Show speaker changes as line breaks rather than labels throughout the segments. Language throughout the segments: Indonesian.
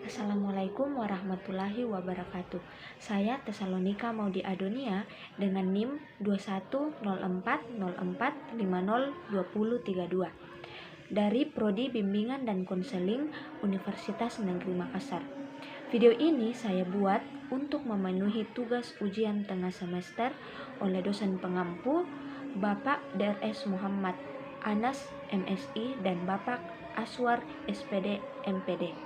Assalamualaikum warahmatullahi wabarakatuh. Saya Tesalonika Maudi Adonia dengan NIM 210404502032 dari Prodi Bimbingan dan Konseling Universitas Negeri Makassar. Video ini saya buat untuk memenuhi tugas ujian tengah semester oleh dosen pengampu Bapak DRS Muhammad Anas MSI dan Bapak Aswar SPD MPD.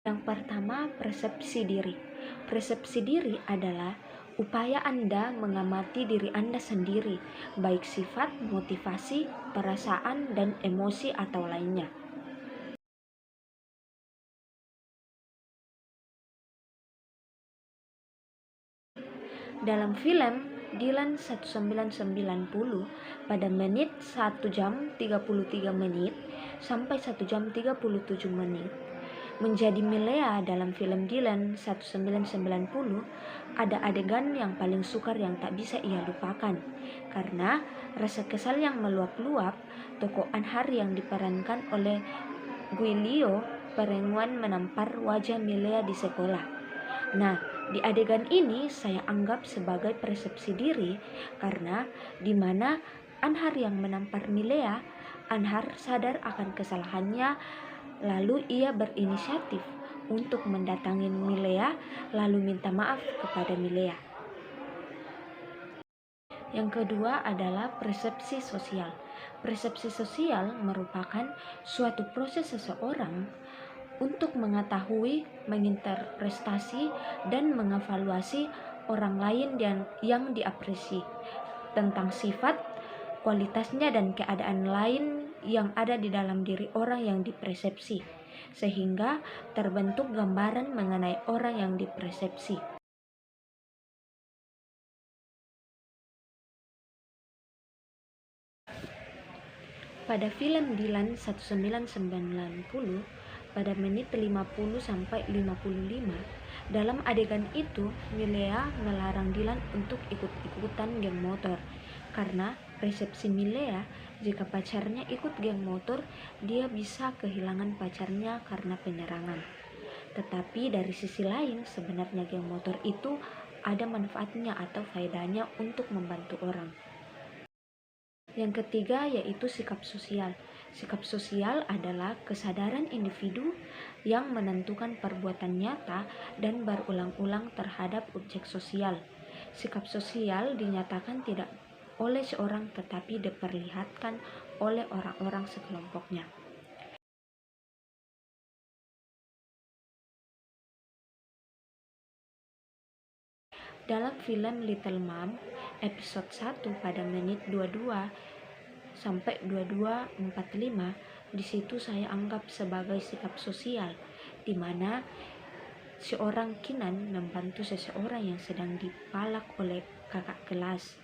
Yang pertama, persepsi diri. Persepsi diri adalah upaya Anda mengamati diri Anda sendiri, baik sifat, motivasi, perasaan, dan emosi atau lainnya. Dalam film Dylan 1990 pada menit 1 jam 33 menit sampai 1 jam 37 menit, menjadi Milea dalam film Dylan 1990 ada adegan yang paling sukar yang tak bisa ia lupakan karena rasa kesal yang meluap-luap. Tokoh Anhar yang diperankan oleh Guilio Perenguan menampar wajah Milea di sekolah. Nah, di adegan ini saya anggap sebagai persepsi diri karena di mana Anhar yang menampar Milea, Anhar sadar akan kesalahannya. Lalu ia berinisiatif untuk mendatangi Milea lalu minta maaf kepada Milea. Yang kedua adalah persepsi sosial. Persepsi sosial merupakan suatu proses seseorang untuk mengetahui, menginterpretasi, dan mengevaluasi orang lain yang diapresiasi tentang sifat, kualitasnya, dan keadaan lain yang ada di dalam diri orang yang dipersepsi, sehingga terbentuk gambaran mengenai orang yang dipersepsi. Pada film Dylan 1990, pada menit 50 sampai 55, dalam adegan itu Milea melarang Dylan untuk ikut-ikutan geng motor karena persepsi Milea jika pacarnya ikut geng motor dia bisa kehilangan pacarnya karena penyerangan. Tetapi dari sisi lain sebenarnya geng motor itu ada manfaatnya atau faedahnya untuk membantu orang. Yang ketiga yaitu sikap sosial. Sikap sosial adalah kesadaran individu yang menentukan perbuatan nyata dan berulang-ulang terhadap objek sosial. Sikap sosial dinyatakan tidak oleh seorang tetapi diperlihatkan oleh orang-orang sekelompoknya. Dalam film Little Mom episode 1 pada menit 22 sampai 22:45, di situ saya anggap sebagai sikap sosial di mana seorang Kinan membantu seseorang yang sedang dipalak oleh kakak kelas.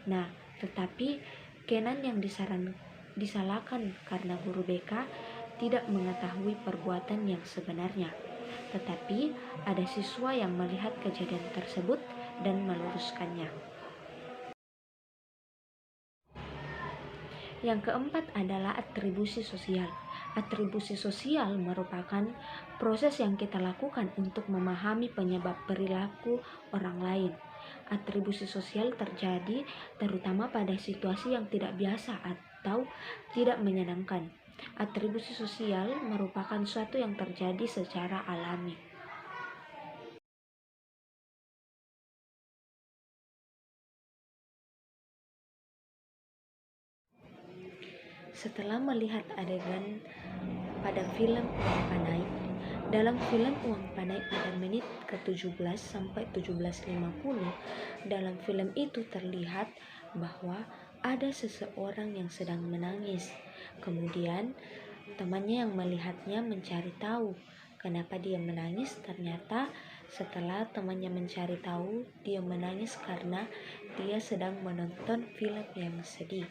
Nah, tetapi Kenan yang disalahkan karena guru BK tidak mengetahui perbuatan yang sebenarnya. Tetapi ada siswa yang melihat kejadian tersebut dan meluruskannya. Yang keempat adalah atribusi sosial. Atribusi sosial merupakan proses yang kita lakukan untuk memahami penyebab perilaku orang lain. Atribusi sosial terjadi terutama pada situasi yang tidak biasa atau tidak menyenangkan. Atribusi sosial merupakan suatu yang terjadi secara alami. Setelah melihat adegan pada film Uang Panai, dalam film Uang Panai pada menit ke-17 sampai 17:50, dalam film itu terlihat bahwa ada seseorang yang sedang menangis. Kemudian temannya yang melihatnya mencari tahu kenapa dia menangis. Ternyata setelah temannya mencari tahu, dia menangis karena dia sedang menonton film yang sedih.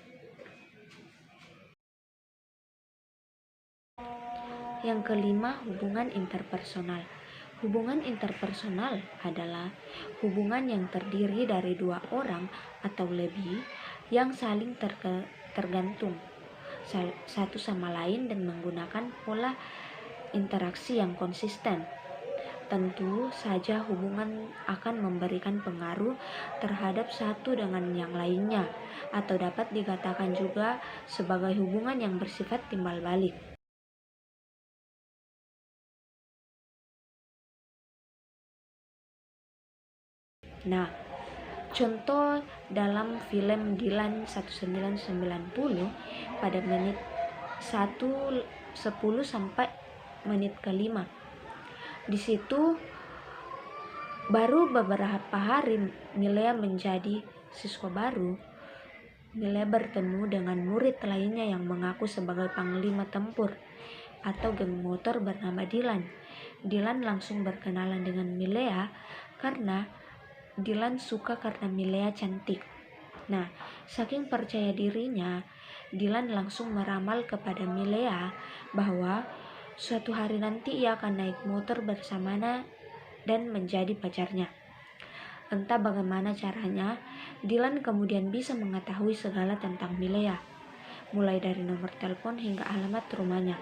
Yang kelima, hubungan interpersonal. Hubungan interpersonal adalah hubungan yang terdiri dari dua orang atau lebih yang saling tergantung satu sama lain dan menggunakan pola interaksi yang konsisten. Tentu saja hubungan akan memberikan pengaruh terhadap satu dengan yang lainnya, atau dapat dikatakan juga sebagai hubungan yang bersifat timbal balik. Nah, contoh dalam film Dilan 1990 pada menit 10 sampai menit kelima. Di situ baru beberapa hari Milea menjadi siswa baru, Milea bertemu dengan murid lainnya yang mengaku sebagai panglima tempur atau geng motor bernama Dilan. Dilan langsung berkenalan dengan Milea karena Dilan suka karena Milea cantik. Nah, saking percaya dirinya, Dilan langsung meramal kepada Milea bahwa suatu hari nanti ia akan naik motor bersamanya dan menjadi pacarnya. Entah bagaimana caranya, Dilan kemudian bisa mengetahui segala tentang Milea, mulai dari nomor telepon hingga alamat rumahnya.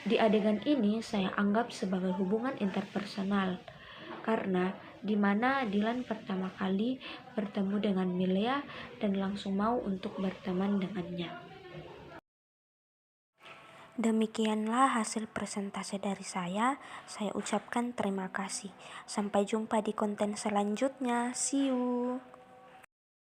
Di adegan ini saya anggap sebagai hubungan interpersonal, karena di mana Dilan pertama kali bertemu dengan Milea dan langsung mau untuk berteman dengannya. Demikianlah hasil presentasi dari saya. Saya ucapkan terima kasih. Sampai jumpa di konten selanjutnya. See you.